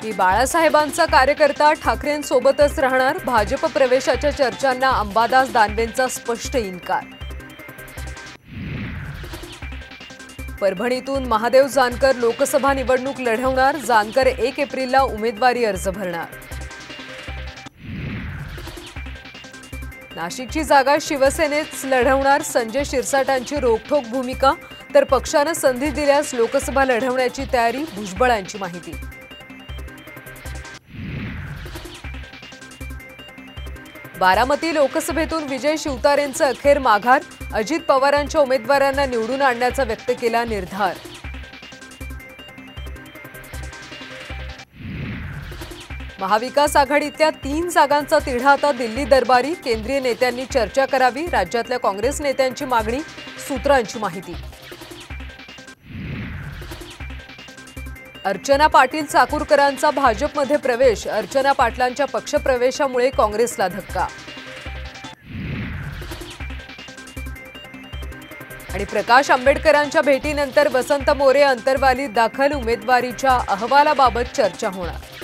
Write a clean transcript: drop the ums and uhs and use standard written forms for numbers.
की बाळासाहेबांचा कार्यकर्ता ठाकरेंसोबतच राहणार, भाजप प्रवेशाच्या चर्चांना अंबादास दानवेंचा स्पष्ट इन्कार। परभणीतून महादेव जानकर लोकसभा निवडणूक लढवणार, जानकर 1 एप्रिलला उमेदवारी अर्ज भरणार। नाशिकची जागा शिवसेनेच लढवणार, संजय शिरसाटांची रोखठोक भूमिका, तर पक्षाने संधी दिल्यास लोकसभा लढवण्याची तयारी, भुजबळांची माहिती। बारामती लोकसभेतून विजय शिवतारेंचे अखेर माघार, अजित पवारांच्या उमेदवारांना निवडून आणण्याचा व्यक्त केला निर्धार। महाविकास आघाडीतल्या 3 जागांचा तिढा आता दिल्ली दरबारी, केंद्रीय नेत्यांनी चर्चा करावी, राज्यातल्या काँग्रेस नेत्यांची मागणी, सूत्रांची माहिती। अर्चना पाटील चाकूरकरांचा भाजपमध्ये प्रवेश, अर्चना पाटलांच्या पक्षप्रवेशामुळे काँग्रेसला धक्का। आणि प्रकाश आंबेडकरांच्या भेटीनंतर वसंत मोरे अंतर्वालीत दाखल, उमेदवारीच्या अहवालाबाबत चर्चा होणार।